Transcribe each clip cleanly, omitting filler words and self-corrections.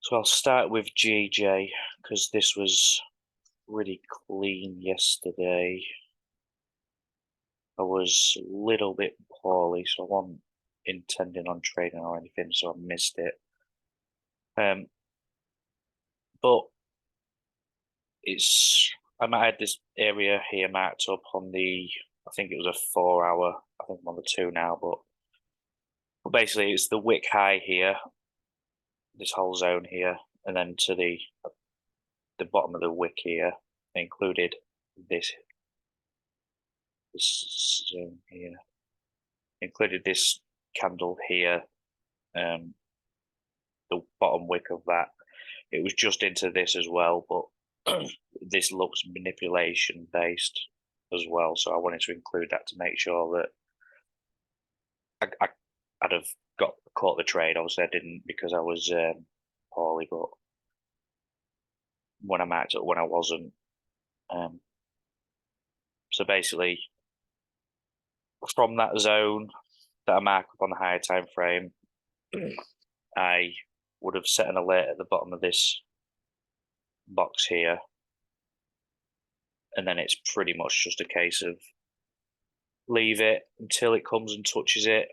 So I'll start with GJ because this was really clean yesterday. I was a little bit poorly, so I wasn't intending on trading or anything, so I missed it. But I might have this area here marked up on I think it was a 4 hour. I think I'm on the 2 now, but basically it's the wick high here, this whole zone here, and then to the bottom of the wick here, included this zone here, included this candle here, the bottom wick of that. It was just into this as well, but this looks manipulation based as well. So I wanted to include that to make sure that I'd have caught the trade. Obviously, I didn't because I was poorly, but when I marked it, when I wasn't. So basically, from that zone that I mark up on the higher time frame, I would have set an alert at the bottom of this box here, and then it's pretty much just a case of leave it until it comes and touches it.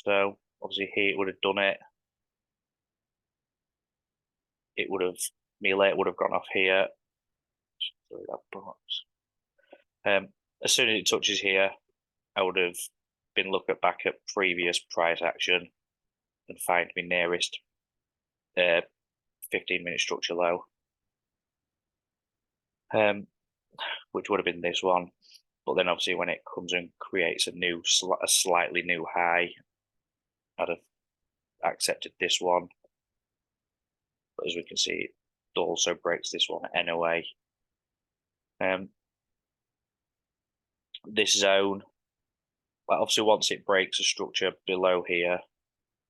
So obviously here it would have done it. It would have, my alert would have gone off here. Sorry, that box. As soon as it touches here, I would have been looking back at previous price action and find my nearest 15-minute structure low, which would have been this one. But then obviously when it comes and creates a slightly new high, I'd have accepted this one. But as we can see, it also breaks this one anyway. This zone, but obviously once it breaks a structure below here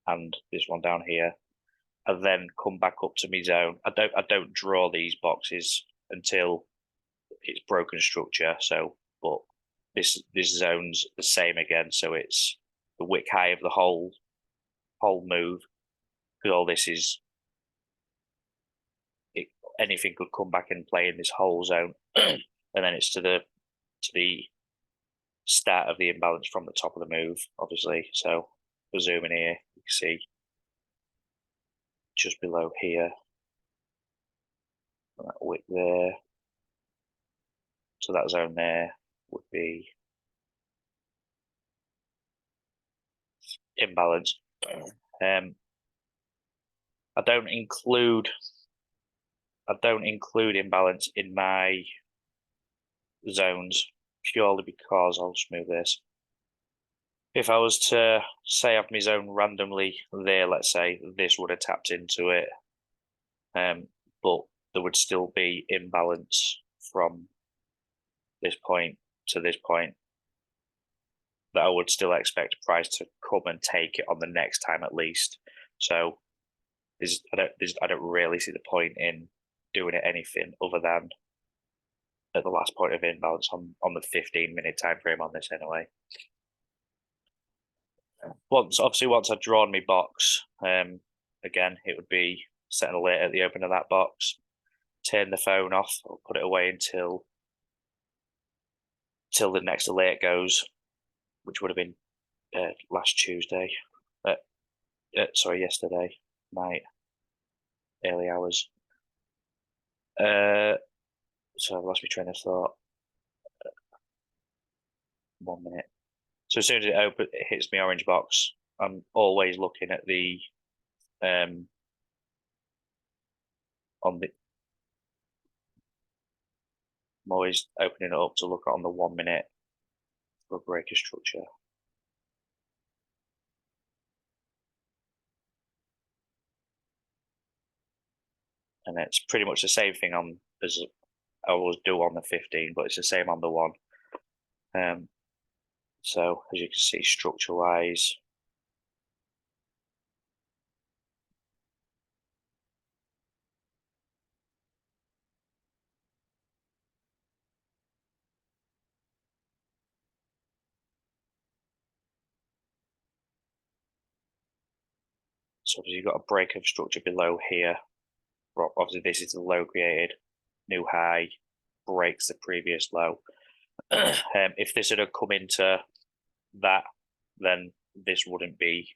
and this one down here, I then come back up to my zone. I don't draw these boxes until it's broken structure. So, but this zone's the same again. So it's the wick high of the whole move, because all this is anything could come back and play in this whole zone, and then it's to the start of the imbalance from the top of the move, obviously. So we'll zoom in here, you can see just below here, that wick there. So that zone there would be imbalance. I don't include imbalance in my zones purely because I'll just move this. If I was to say I've my zone randomly there, let's say this would have tapped into it, but there would still be imbalance from this point to this point, that I would still expect price to come and take it on the next time at least. So I don't really see the point in doing it anything other than at the last point of imbalance on the 15-minute time frame on this anyway. Once I've drawn my box, again it would be set an alert at the open of that box, turn the phone off, or put it away until the next alert goes, which would have been last Tuesday. Yesterday night, early hours. So I've lost my train of thought. 1 minute. So as soon as it hits my orange box, I'm always looking at the I'm always opening it up to look on the 1 minute for a breaker structure. And it's pretty much the same thing as I always do on the 15, but it's the same on the 1. So as you can see, structure wise, so you've got a break of structure below here, obviously this is the low created, new high, breaks the previous low. If this had come into that, then this wouldn't be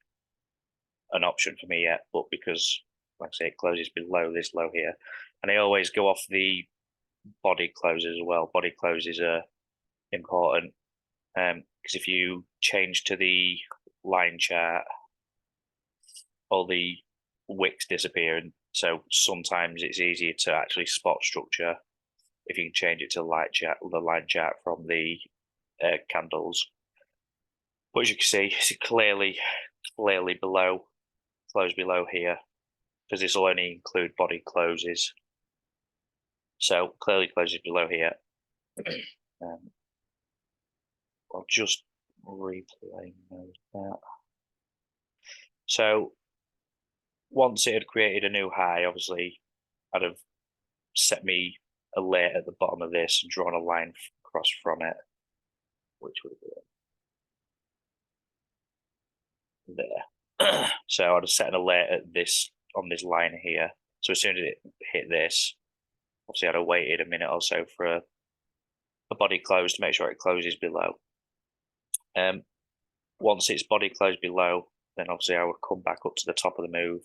an option for me yet. But because, like I say, it closes below this low here, and I always go off the body closes as well. Body closes are important because if you change to the line chart, all the wicks disappear, and so sometimes it's easier to actually spot structure if you can change it to the line chart from the candles. But as you can see, it's clearly below, close below here, because this will only include body closes. So clearly closes below here. I'll just replay that. So once it had created a new high, obviously I'd have set me a layer at the bottom of this and drawn a line across from it, which would be there. So I'd have set a layer at this on this line here. So as soon as it hit this, obviously I'd have waited a minute or so for a body close to make sure it closes below. Once its body closed below, then obviously I would come back up to the top of the move.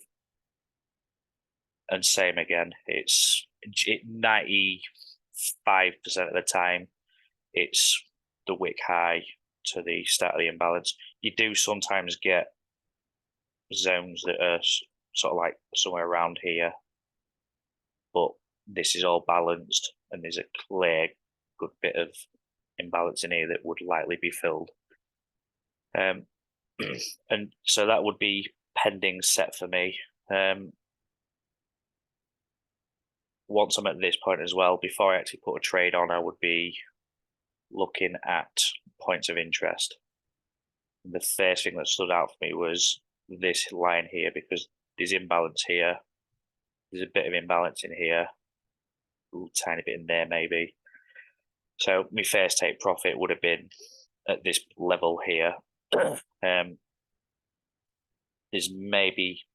And same again, it's 95% of the time, it's the wick high to the start of the imbalance. You do sometimes get zones that are sort of like somewhere around here, but this is all balanced and there's a clear good bit of imbalance in here that would likely be filled. And so that would be pending set for me. Once I'm at this point as well, before I actually put a trade on, I would be looking at points of interest. The first thing that stood out for me was this line here, because there's imbalance here. There's a bit of imbalance in here, a tiny bit in there maybe. So my first take profit would have been at this level here. There's maybe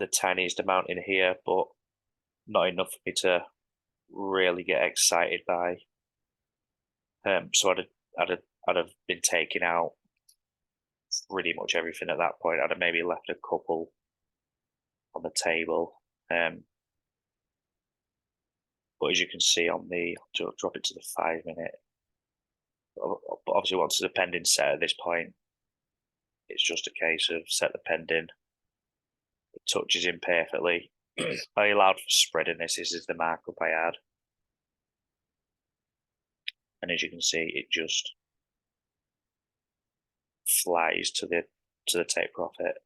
the tiniest amount in here, but not enough for me to really get excited by. So I'd have been taking out pretty much everything at that point. I'd have maybe left a couple on the table. But as you can see on the, I'll drop it to the 5 minute. But obviously once it's a pending set at this point, it's just a case of set the pending. It touches in perfectly. I allowed for spread in this. This is the markup I had. And as you can see, it just flies to the take profit.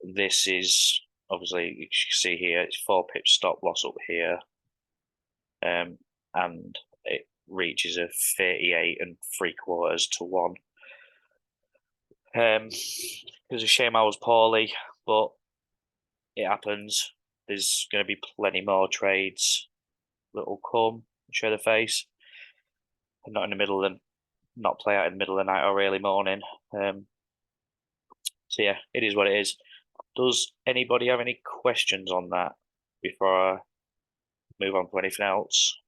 This is obviously, you can see here, it's 4 pips stop loss up here. And it reaches a 38 3/4 to 1. It was a shame I was poorly, but it happens. There's going to be plenty more trades that will come and show the face, and not play out in the middle of the night or early morning. So yeah, it is what it is. Does anybody have any questions on that before I move on to anything else?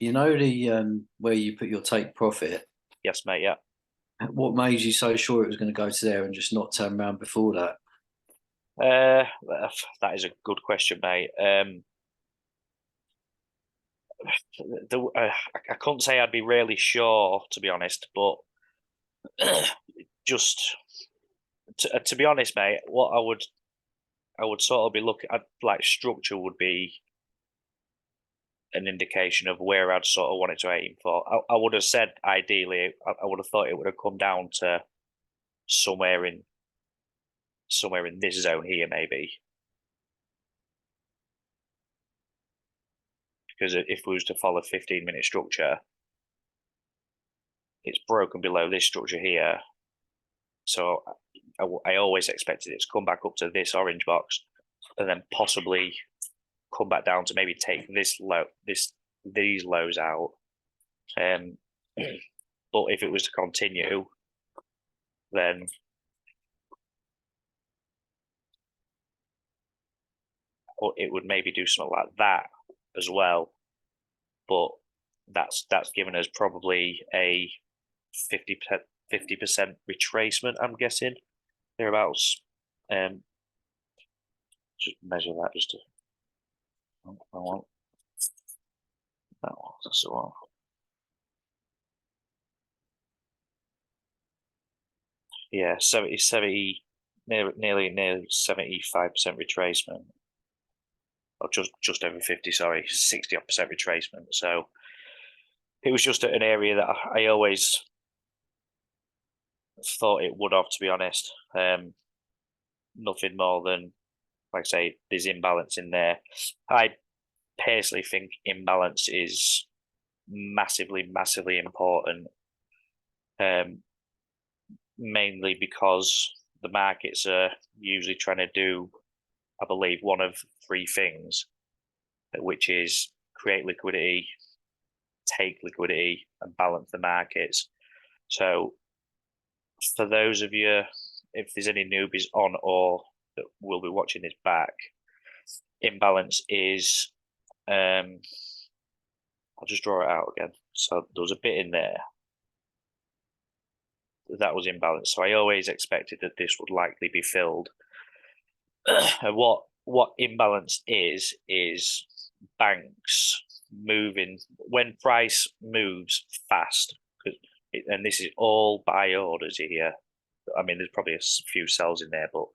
You know the where you put your take profit? Yes, mate, yeah. What made you so sure it was going to go to there and just not turn around before that? That is a good question, mate. I couldn't say I'd be really sure, to be honest, but just to be honest, mate, what I would sort of be looking at, like, structure would be an indication of where I'd sort of wanted to aim for. I would have said ideally, I would have thought it would have come down to somewhere in this zone here, maybe. Because if we was to follow 15-minute structure, it's broken below this structure here. So I always expected it to come back up to this orange box and then possibly come back down to maybe take these lows out. But if it was to continue, then or it would maybe do something like that as well. But that's given us probably a 50% retracement, I'm guessing, thereabouts. Just measure that just to. I want that one. That's the one. Yeah, 70, nearly 75% retracement. Or just over 50, sorry, 60% retracement. So it was just an area that I always thought it would have, to be honest. Nothing more than, like I say, there's imbalance in there. I personally think imbalance is massively, massively important. Mainly because the markets are usually trying to do, I believe, one of three things, which is create liquidity, take liquidity, and balance the markets. So for those of you, if there's any newbies on or that will be watching this back, imbalance is, I'll just draw it out again. So there was a bit in there that was imbalanced. So I always expected that this would likely be filled. And what imbalance is banks moving when price moves fast, and this is all buy orders here. I mean, there's probably a few sells in there, but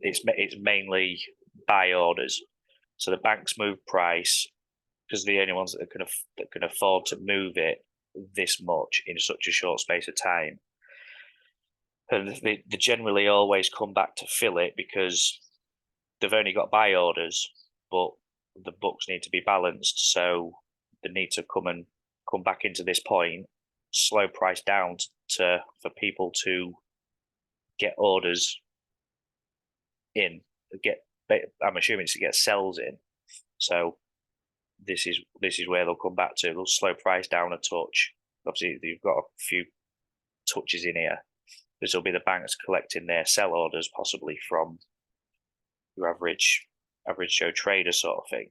it's mainly buy orders. So the banks move price because they're the only ones that can afford to move it this much in such a short space of time. And they generally always come back to fill it because they've only got buy orders, but the books need to be balanced. So they need to come back into this point, slow price down for people to get orders in. I'm assuming it's to get sells in. So this is where they'll come back to. They'll slow price down a touch. Obviously, you've got a few touches in here. This will be the banks collecting their sell orders, possibly from your average Joe trader sort of thing.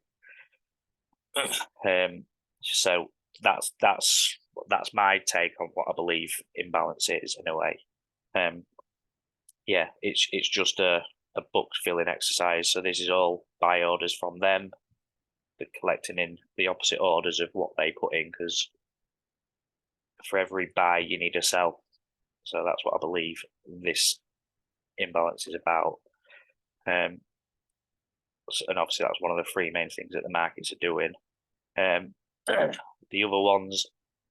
So that's my take on what I believe imbalance is in a way. Yeah, it's just a book filling exercise. So this is all buy orders from them. They're collecting in the opposite orders of what they put in, because for every buy you need a sell. So that's what I believe this imbalance is about. And obviously that's one of the three main things that the markets are doing. The other ones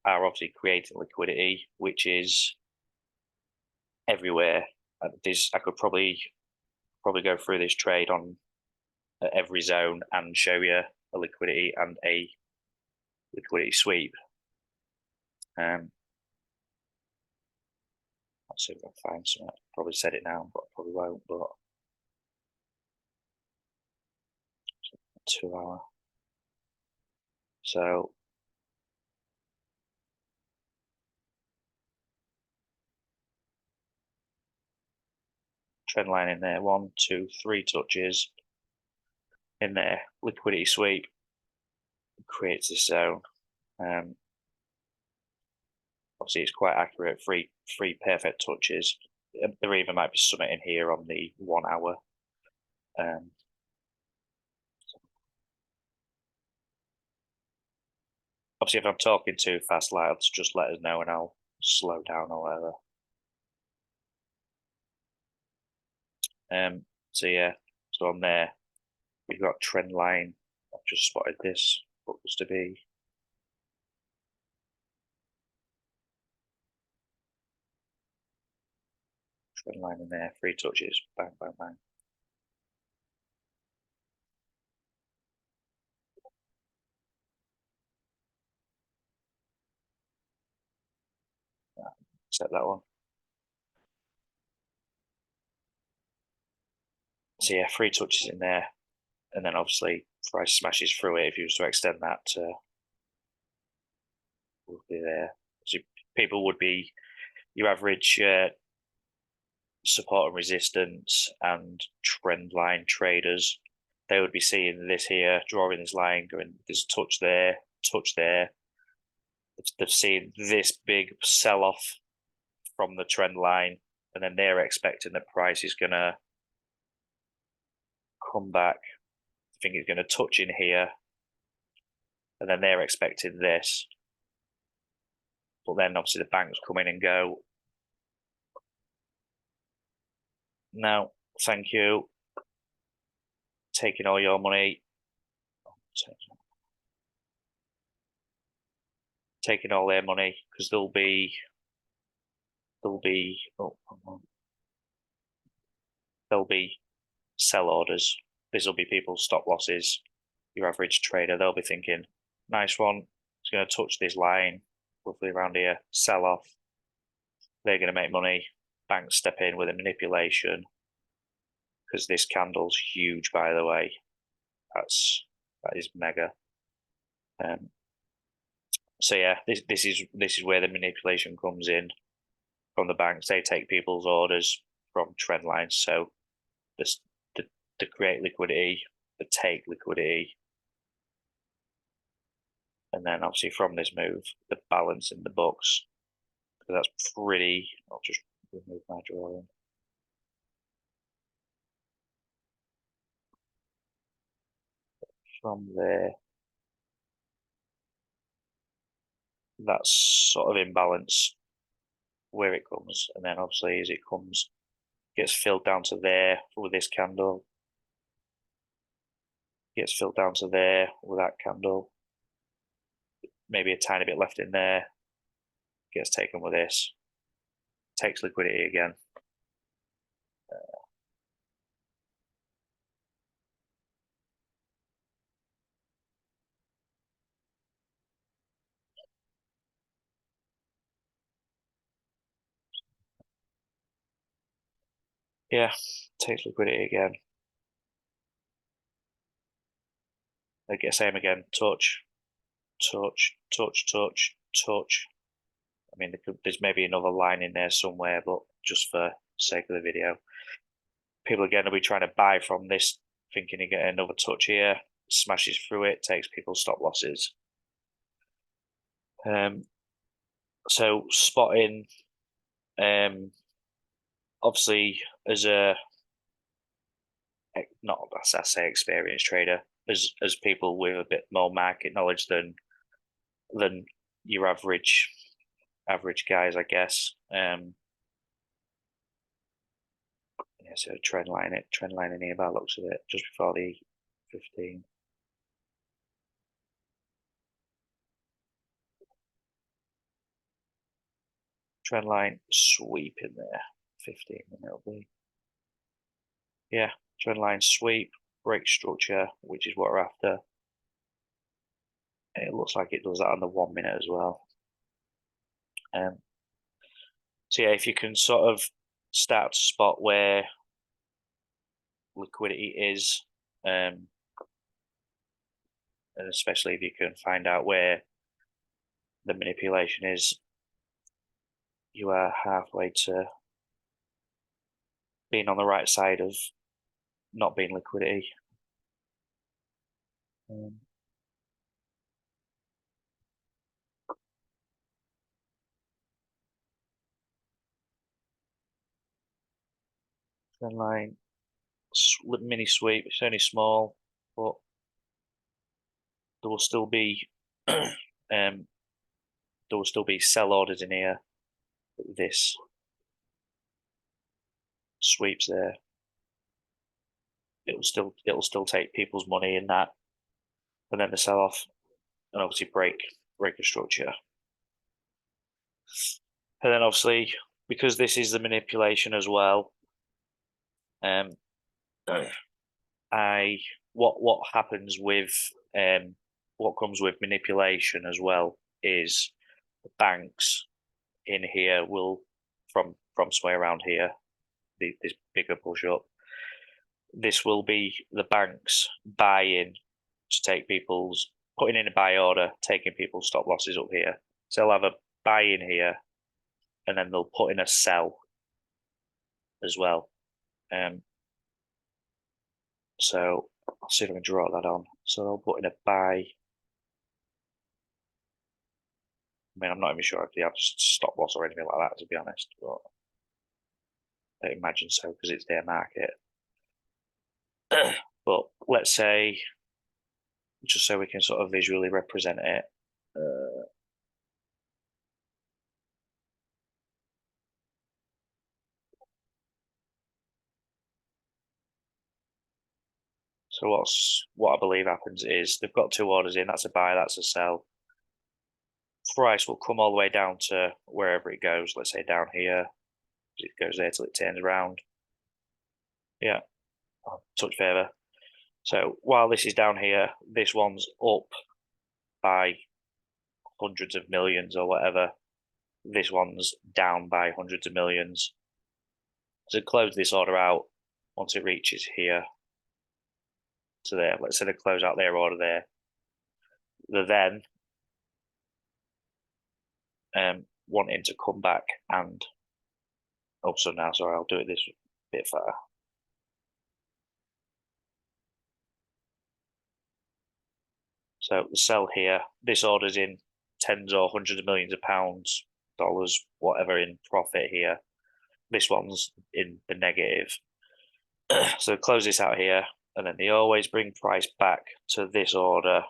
are obviously creating liquidity, which is everywhere. I could probably go through this trade on every zone and show you a liquidity and a liquidity sweep. Let's see if I can find some. I probably said it now, but I probably won't. But 2 hour. So trend line in there, 1, 2, 3 touches in there. Liquidity sweep creates this zone. Obviously, it's quite accurate. Three perfect touches. There even might be something in here on the 1 hour. Obviously, if I'm talking too fast, lads, just let us know and I'll slow down or whatever. So yeah, so on there, we've got trend line. I've just spotted this. What was to be? Trend line in there, 3 touches, bang, bang, bang. Set that one. So yeah, 3 touches in there, and then obviously price smashes through it. If you was to extend that to, would be there. So people would be your average support and resistance and trend line traders. they would be seeing this here, drawing this line, going, there's a touch there, touch there. They've seen this big sell off from the trend line, and then they're expecting that price is going to come back. I think it's going to touch in here, and then they're expecting this. But then obviously the banks come in and go, no, thank you. Taking all your money. Taking all their money because there'll be sell orders. This will be people's stop losses. Your average trader, they'll be thinking, nice one. It's going to touch this line, roughly around here, sell off. They're going to make money. Banks step in with a manipulation because this candle's huge, by the way. That is mega. So yeah, this is where the manipulation comes in from the banks. They take people's orders from trend lines, so the create liquidity, the take liquidity, and then obviously from this move, the balance in the books. So that's pretty. I'll just remove my drawing. From there, that's sort of imbalance where it comes, and then obviously as it comes, gets filled down to there with this candle, gets filled down to there with that candle, maybe a tiny bit left in there, gets taken with this, takes liquidity again. Yeah, takes liquidity again. They get same again, touch, touch, touch, touch, touch. I mean, there's maybe another line in there somewhere, but just for sake of the video, people again will be trying to buy from this, thinking you get another touch here, smashes through it, takes people's stop losses. So spotting, obviously as a not as I say experienced trader, as people with a bit more market knowledge than your average guys, I guess. Yeah, so trend line in here by the looks of it, just before the 15. Trend line sweep in there, 15, and it'll be, yeah, trend line sweep, break structure, which is what we're after. It looks like it does that on the 1 minute as well. So yeah, if you can sort of start to spot where liquidity is, and especially if you can find out where the manipulation is, you are halfway to being on the right side of not being liquidity. Trend line mini sweep. It's only small, but there will still be sell orders in here. This sweeps there. It'll still take people's money in that, and then the sell off, and obviously break the structure. And then obviously, because this is the manipulation as well, what happens with what comes with manipulation as well is the banks in here will from somewhere around here, this bigger push up. This will be the banks buying to take people's putting in a buy order, taking people's stop losses up here. So they'll have a buy in here, and then they'll put in a sell as well. So I'll see if I can draw that on. So I'll put in a buy. I mean, I'm not even sure if they have stop loss or anything like that, to be honest, but I imagine so because it's their market. But let's say, just so we can sort of visually represent it, so what I believe happens is they've got two orders in. That's a buy, that's a sell. Price will come all the way down to wherever it goes. Let's say down here. It goes there till it turns around. Yeah, touch further. So while this is down here, this one's up by hundreds of millions or whatever. This one's down by hundreds of millions. So close this order out once it reaches here to there. Let's say they close out their order there. They're then wanting to come back and also now, sorry, I'll do it this bit fatter. So the sell here, this order's in tens or hundreds of millions of pounds, dollars, whatever in profit here. This one's in the negative. So close this out here, and then they always bring price back to this order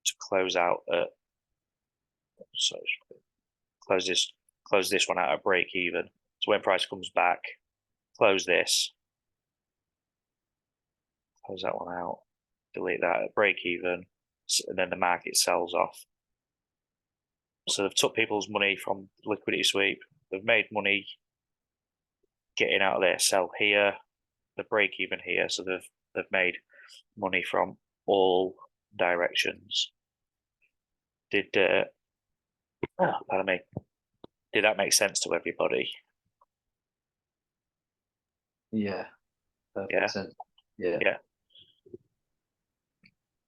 to close out at. So close this one out at break even. So when price comes back, close this, close that one out, delete that at break even, and then the market sells off. So they've took people's money from liquidity sweep. They've made money getting out of their sell here, the break even here. So they've made money from all directions. Pardon me. Did that make sense to everybody? Yeah. Yeah. Sense. Yeah. Yeah.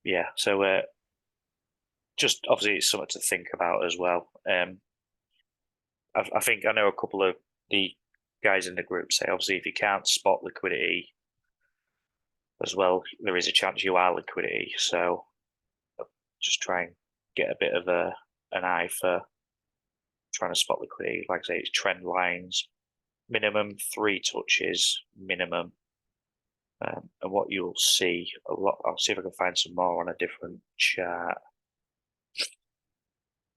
Yeah. So just obviously it's something to think about as well. I think I know a couple of the guys in the group say obviously if you can't spot liquidity as well, there is a chance you are liquidity. So just try and get a bit of an eye for trying to spot liquidity. Like I say, it's trend lines, minimum 3 touches, minimum. And what you'll see a lot, I'll see if I can find some more on a different chart.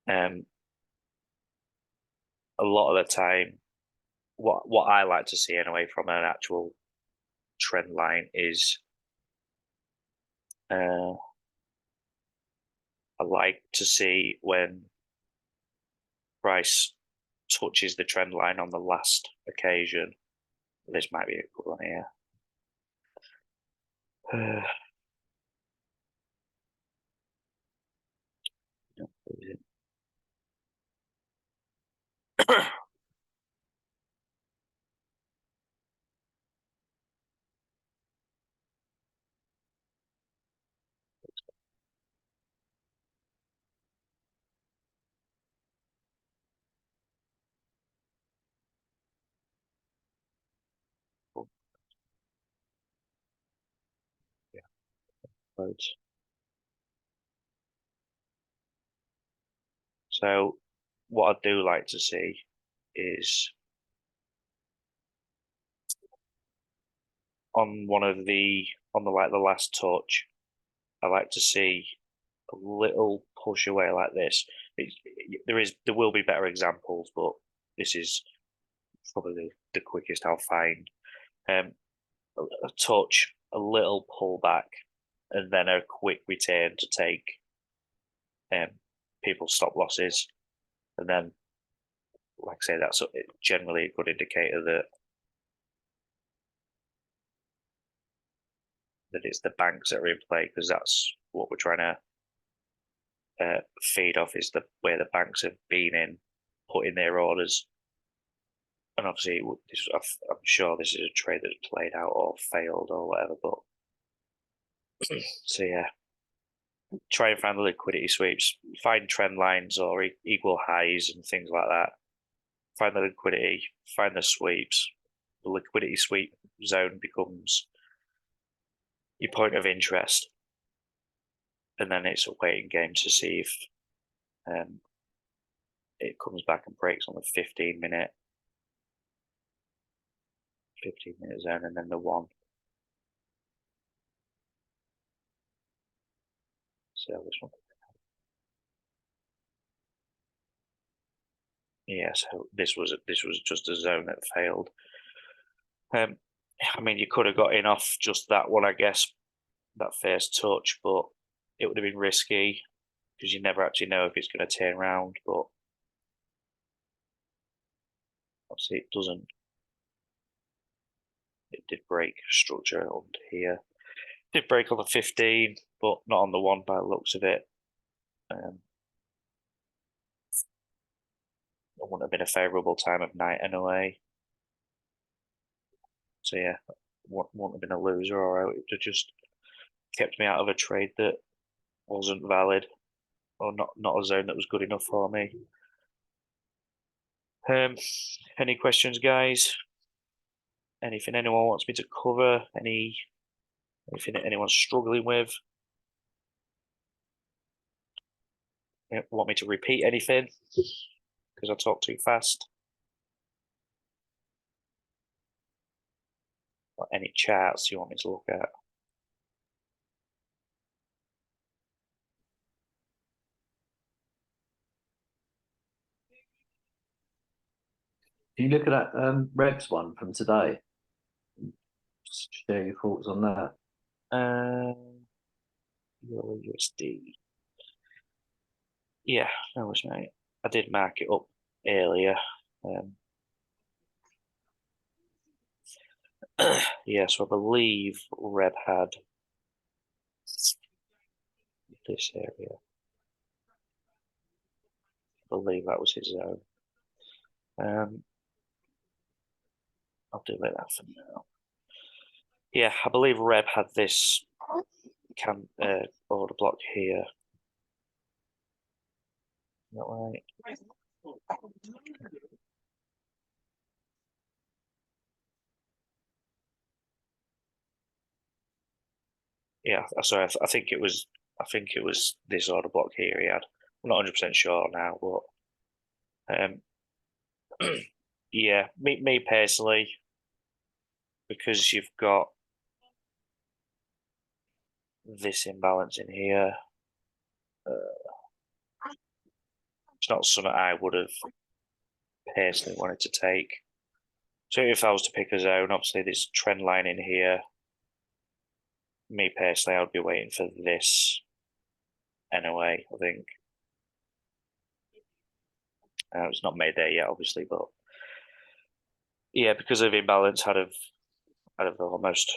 A lot of the time, what I like to see anyway from an actual trend line is I like to see when price touches the trend line on the last occasion. This might be a good one here. Yeah, loads. So what I do like to see is on the last touch, I like to see a little push away like this. There will be better examples, but this is probably the quickest I'll find. A touch, a little pullback, and then a quick return to take people's stop losses, and then, like I say, that's generally a good indicator that it's the banks that are in play because that's what we're trying to feed off is the where the banks have been in putting their orders. And obviously, I'm sure this is a trade that's played out or failed or whatever. But so yeah, try and find the liquidity sweeps, find trend lines or equal highs and things like that. Find the liquidity, find the sweeps. The liquidity sweep zone becomes your point of interest, and then it's a waiting game to see if it comes back and breaks on the 15-minute zone, and then the one. So this one. Yeah, so this was just a zone that failed. I mean, you could have got in off just that one, I guess, that first touch, but it would have been risky because you never actually know if it's going to turn around. But obviously, it doesn't. It did break structure under here. It did break on the 15, but not on the one by the looks of it. It wouldn't have been a favourable time of night anyway. So yeah, wouldn't have been a loser, or it would have just kept me out of a trade that wasn't valid, or not a zone that was good enough for me. Any questions, guys? Anything anyone wants me to cover? Anything that anyone's struggling with? Want me to repeat anything? Because I talk too fast. Or any charts you want me to look at? Can you look at that Rebs one from today? Just share your thoughts on that. Euro USD. Yeah, no worries, mate. I did mark it up earlier. Yeah, so I believe Reb had this area. I believe that was his zone. I'll do like that for now. Yeah, I believe Reb had this order block here. Is that right? Yeah, sorry, I think it was this order block here he had. I'm not 100% sure now, but yeah, me personally, because you've got this imbalance in here, it's not something I would have personally wanted to take. So if I was to pick a zone, obviously this trend line in here, me personally, I would be waiting for this anyway, I think. It's not made there yet, obviously, but yeah, because of imbalance, I'd have almost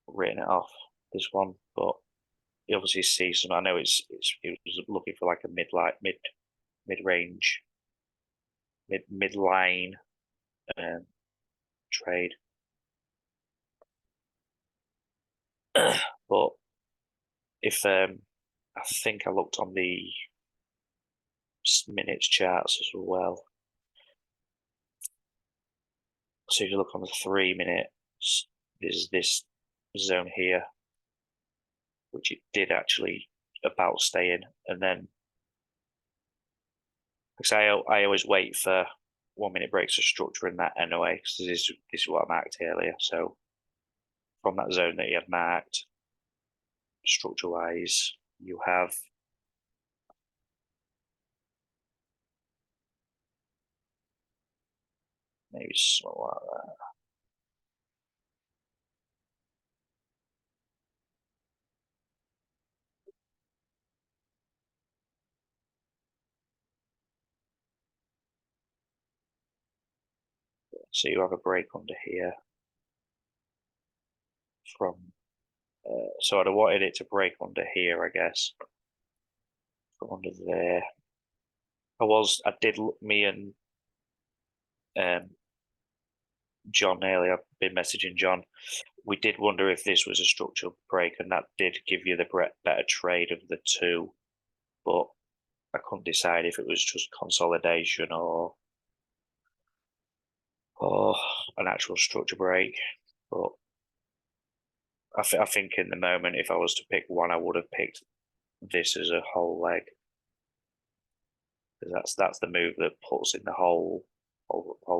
written it off, this one, but you obviously see some. I know it was looking for like a mid range, mid line trade, but if I think I looked on the minutes charts as well. So if you look on the 3 minutes, there's this zone here, which it did actually about stay in, and then because I always wait for 1 minute breaks of structure in that anyway, because this is what I marked earlier. So from that zone that you had marked, structure wise, you have maybe something like that. So you have a break under here from. So I'd have wanted it to break under here, I guess, from under there. I did look, me and John earlier, I've been messaging John. We did wonder if this was a structural break, and that did give you the better trade of the two, but I couldn't decide if it was just consolidation or an actual structure break. But I think in the moment, if I was to pick one, I would have picked this as a whole leg. Because that's the move that puts in the whole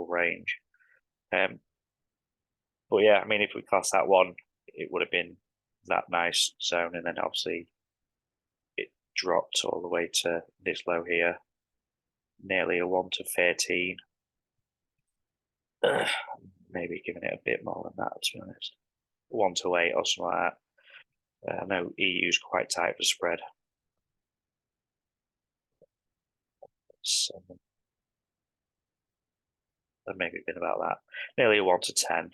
range. But yeah, I mean, if we class that one, it would have been that nice zone, and then obviously it dropped all the way to this low here, nearly a 1 to 13. Maybe giving it a bit more than that, to be honest. 1 to 8 or something like that. I know EU's quite tight for spread. So, maybe been about that. Nearly a 1 to 10.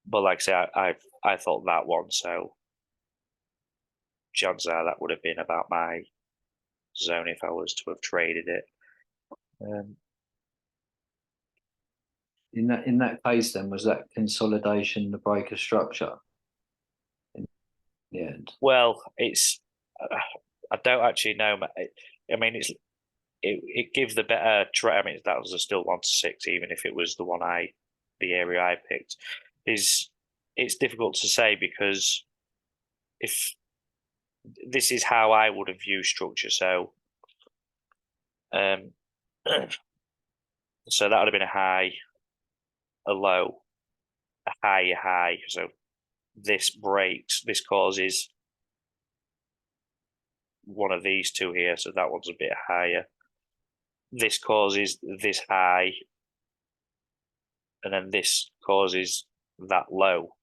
But like I say, I thought that one, so chances are that would have been about my zone if I was to have traded it. In that case, then, was that consolidation the break of structure in the end? Well, it's I don't actually know. I mean, it gives the better trade. I mean, that was still 1 to 6, even if it was the area I picked. It's difficult to say because if this is how I would have viewed structure, so so that would have been a high, a low, a high, a high. So this breaks, this causes one of these two here, so that one's a bit higher. This causes this high, and then this causes that low,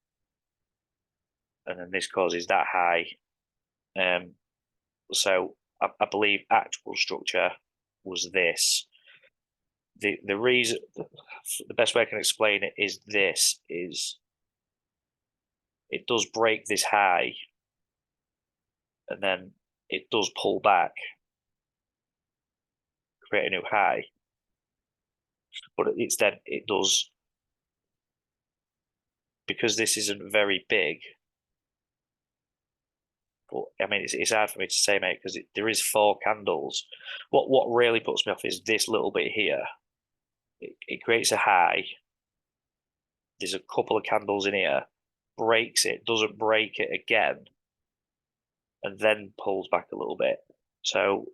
and then this causes that high. So I believe actual structure was this. The reason, the best way I can explain it is this is it does break this high, and then it does pull back, create a new high. But instead, it does, because this isn't very big. But I mean, it's hard for me to say, mate, because there is 4 candles. What really puts me off is this little bit here. It creates a high. There's a couple of candles in here, breaks it, doesn't break it again, and then pulls back a little bit. So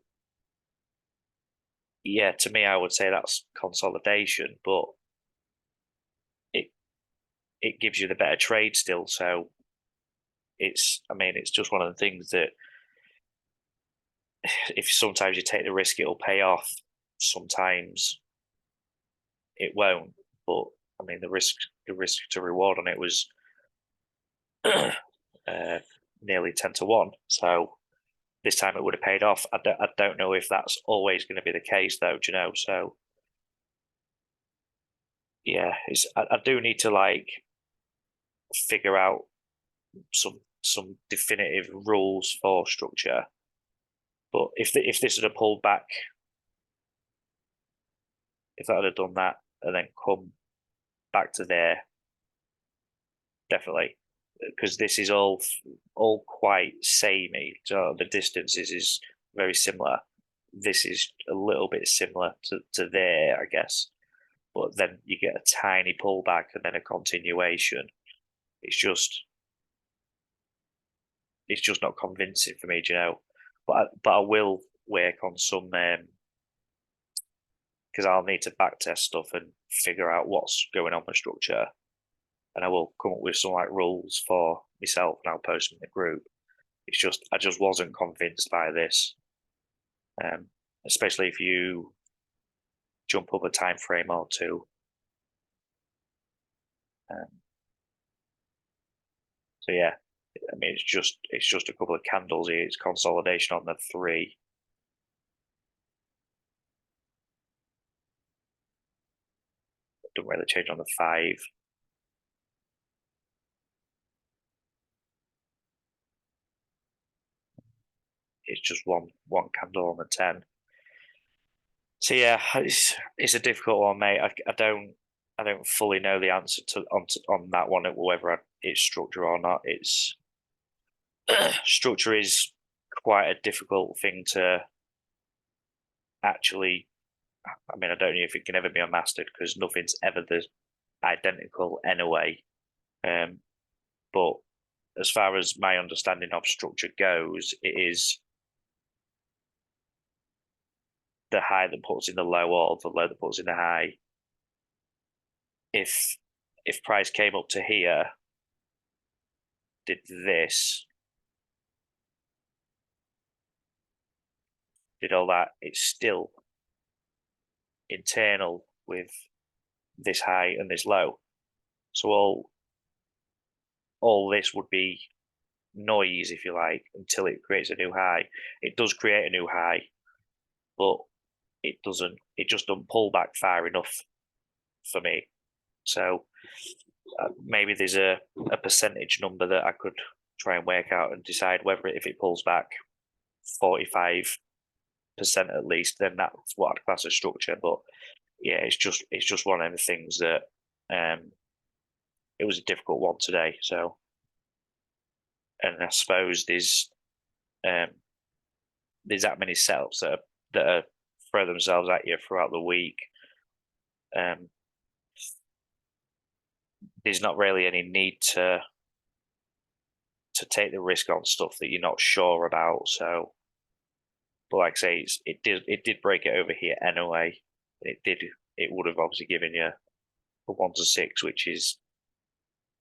yeah, to me, I would say that's consolidation, but it gives you the better trade still. So I mean, it's just one of the things that if sometimes you take the risk, it'll pay off. Sometimes it won't. But I mean, the risk to reward on it was nearly 10 to 1. So this time it would have paid off. I don't know if that's always going to be the case, though. Do you know? So yeah, I do need to like figure out some definitive rules for structure. But if this had pulled back, if that had done that and then come back to there, definitely, because this is all quite samey. So the distances is very similar. This is a little bit similar to there, I guess. But then you get a tiny pullback and then a continuation. It's just not convincing for me, do you know? But I will work on some because I'll need to backtest stuff and figure out what's going on with structure, and I will come up with some like rules for myself and I'll post them in the group. It's just I just wasn't convinced by this, especially if you jump up a time frame or two. So yeah, I mean it's just a couple of candles here. It's consolidation on the 3. Don't really change on the 5. It's just one candle on the 10. So yeah, it's a difficult one, mate. I don't fully know the answer on that one, whether it's structure or not. It's structure is quite a difficult thing to actually. I mean, I don't know if it can ever be mastered because nothing's ever the identical anyway. But as far as my understanding of structure goes, it is the high that puts in the low or the low that puts in the high. If price came up to here, did this, did all that, it's still internal with this high and this low. So all this would be noise, if you like, until it creates a new high. It does create a new high, but it just doesn't pull back far enough for me. So maybe there's a percentage number that I could try and work out and decide whether if it pulls back 45% at least, then that's what I'd class as structure. But yeah, it's just one of the things that it was a difficult one today. So, and I suppose there's that many setups that are throw themselves at you throughout the week. There's not really any need to take the risk on stuff that you're not sure about. So, but like I say, it did break it over here anyway. It would have obviously given you a 1 to 6, which is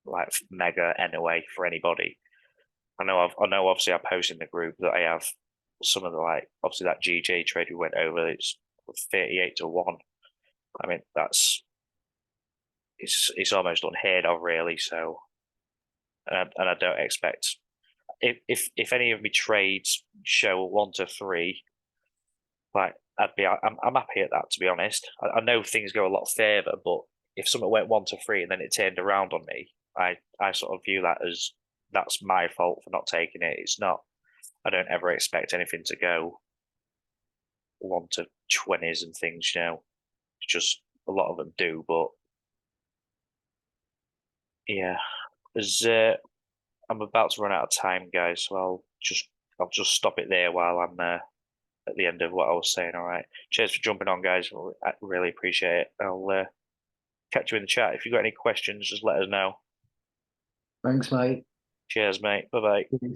like mega anyway for anybody. I know obviously I post in the group that I have some of the, like, obviously that GJ trade we went over, it's 38 to 1. I mean, it's almost unheard of, really. So, and I don't expect, if any of my trades show a 1 to 3, like I'm happy at that, to be honest. I know things go a lot further, but if something went 1 to 3 and then it turned around on me, I sort of view that as that's my fault for not taking it. It's not. I don't ever expect anything to go 1 to 20s and things. It's just a lot of them do, but yeah, there's I'm about to run out of time, guys, so I'll just stop it there while I'm at the end of what I was saying. All right, cheers for jumping on, guys. I really appreciate it. I'll catch you in the chat. If you've got any questions, just let us know. Thanks, mate. Cheers, mate. Bye bye.